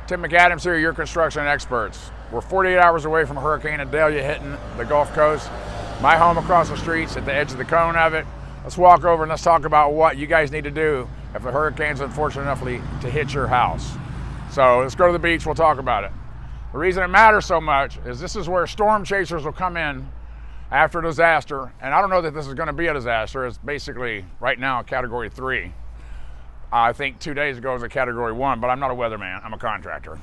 Tim McAdams here, your construction experts. We're 48 hours away from Hurricane Idalia hitting the Gulf Coast. My home across the street's at the edge of the cone of it. Let's walk over and let's talk about what you guys need to do if the hurricane's unfortunate enough to hit your house. So let's go to the beach, we'll talk about it. The reason it matters so much is this is where storm chasers will come in after a disaster. And I don't know that this is going to be a disaster. It's basically right now a category 3. I think 2 days ago it was a category 1, but I'm not a weatherman, I'm a contractor.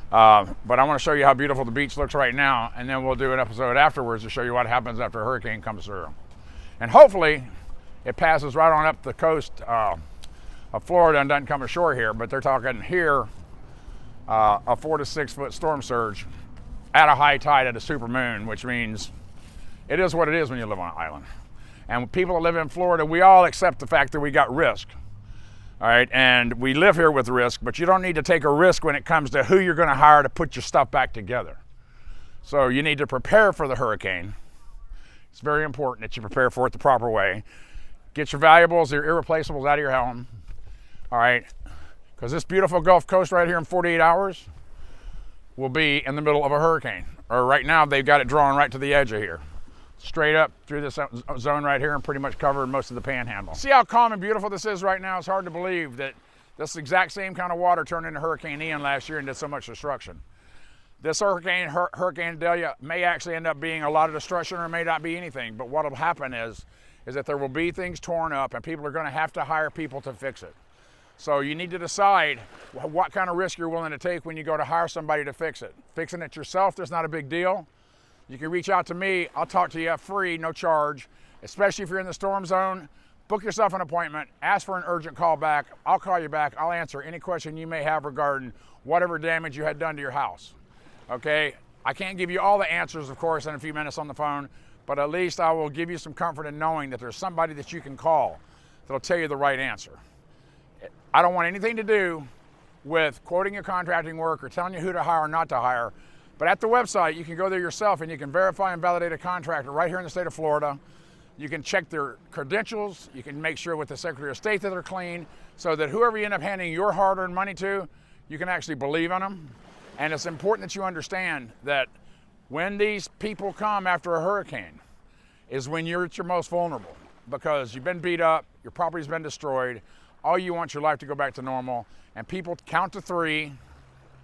But I want to show you how beautiful the beach looks right now, and then we'll do an episode afterwards to show you what happens after a hurricane comes through. And hopefully it passes right on up the coast of Florida and doesn't come ashore here, but they're talking here a 4 to 6 foot storm surge at a high tide at a super moon, which means it is what it is when you live on an island. And people that live in Florida, we all accept the fact that we got risk. All right, and we live here with risk, but you don't need to take a risk when it comes to who you're going to hire to put your stuff back together. So you need to prepare for the hurricane. It's very important that you prepare for it the proper way. Get your valuables, your irreplaceables out of your home. All right, because this beautiful Gulf Coast right here in 48 hours will be in the middle of a hurricane. Or right now they've got it drawn right to the edge of here. Straight up through this zone right here and pretty much covered most of the panhandle. See how calm and beautiful this is right now? It's hard to believe that this exact same kind of water turned into Hurricane Ian last year and did so much destruction. This Hurricane Idalia may actually end up being a lot of destruction or may not be anything, but what will happen is that there will be things torn up and people are going to have to hire people to fix it. So you need to decide what kind of risk you're willing to take when you go to hire somebody to fix it. Fixing it yourself, there's not a big deal. You can reach out to me. I'll talk to you free, no charge, especially if you're in the storm zone. Book yourself an appointment, ask for an urgent call back. I'll call you back. I'll answer any question you may have regarding whatever damage you had done to your house. Okay? I can't give you all the answers, of course, in a few minutes on the phone, but at least I will give you some comfort in knowing that there's somebody that you can call that'll tell you the right answer. I don't want anything to do with quoting your contracting work or telling you who to hire or not to hire. But at the website, you can go there yourself and you can verify and validate a contractor right here in the state of Florida. You can check their credentials. You can make sure with the Secretary of State that they're clean so that whoever you end up handing your hard-earned money to, you can actually believe in them. And it's important that you understand that when these people come after a hurricane is when you're at your most vulnerable because you've been beat up, your property's been destroyed, all you want your life to go back to normal, and people count to 3,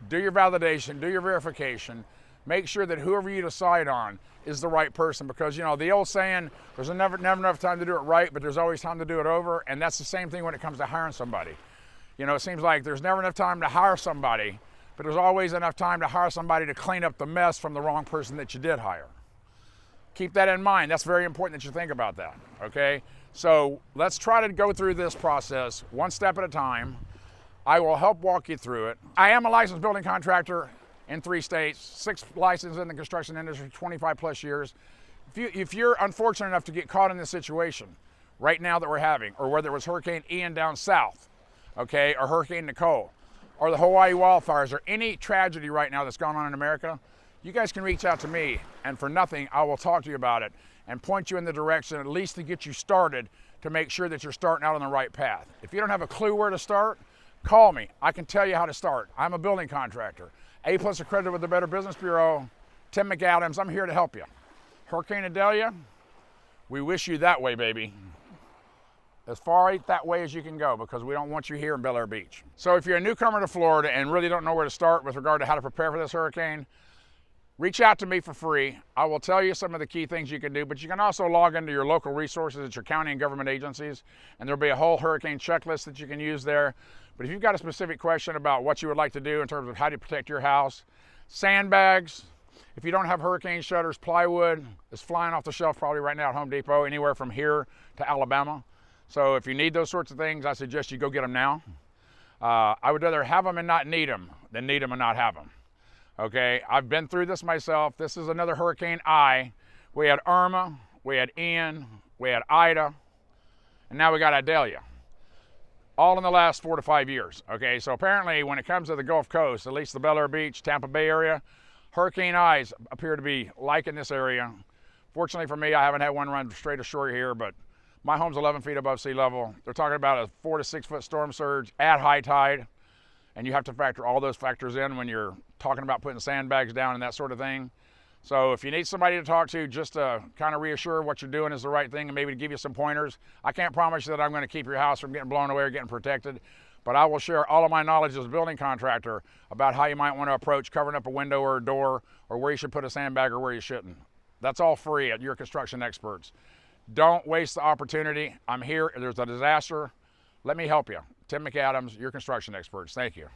do your validation, do your verification, make sure that whoever you decide on is the right person because, you know, the old saying, there's never enough time to do it right, but there's always time to do it over, and that's the same thing when it comes to hiring somebody. You know, it seems like there's never enough time to hire somebody, but there's always enough time to hire somebody to clean up the mess from the wrong person that you did hire. Keep that in mind. That's very important that you think about that, okay? So let's try to go through this process one step at a time. I will help walk you through it. I am a licensed building contractor in 3 states, 6 licensed in the construction industry, 25 plus years. If you're unfortunate enough to get caught in this situation right now that we're having, or whether it was Hurricane Ian down south, okay, or Hurricane Nicole, or the Hawaii wildfires, or any tragedy right now that's going on in America, you guys can reach out to me, and for nothing, I will talk to you about it and point you in the direction, at least to get you started, to make sure that you're starting out on the right path. If you don't have a clue where to start, call me. I can tell you how to start. I'm a building contractor. A+ accredited with the Better Business Bureau. Tim McAdams, I'm here to help you. Hurricane Idalia, we wish you that way, baby. As far that way as you can go because we don't want you here in Bel Air Beach. So if you're a newcomer to Florida and really don't know where to start with regard to how to prepare for this hurricane, reach out to me for free. I will tell you some of the key things you can do, but you can also log into your local resources at your county and government agencies, and there'll be a whole hurricane checklist that you can use there. But if you've got a specific question about what you would like to do in terms of how to protect your house, sandbags, if you don't have hurricane shutters, plywood is flying off the shelf probably right now at Home Depot, anywhere from here to Alabama. So if you need those sorts of things, I suggest you go get them now. I would rather have them and not need them than need them and not have them. Okay, I've been through this myself. This is another Hurricane I. We had Irma, we had Ian, we had Ida, and now we got Idalia. All in the last 4 to 5 years, okay? So apparently when it comes to the Gulf Coast, at least the Bel Air Beach, Tampa Bay area, Hurricane I's appear to be like in this area. Fortunately for me, I haven't had one run straight ashore here, but my home's 11 feet above sea level. They're talking about a 4 to 6 foot storm surge at high tide. and you have to factor all those factors in when you're talking about putting sandbags down and that sort of thing. So if you need somebody to talk to just to kind of reassure what you're doing is the right thing and maybe to give you some pointers, I can't promise you that I'm going to keep your house from getting blown away or getting protected, but I will share all of my knowledge as a building contractor about how you might want to approach covering up a window or a door, or where you should put a sandbag or where you shouldn't. That's all free at Your Construction Experts. Don't waste the opportunity. I'm here. There's a disaster. Let me help you. Tim McAdams, Your Construction Experts. Thank you.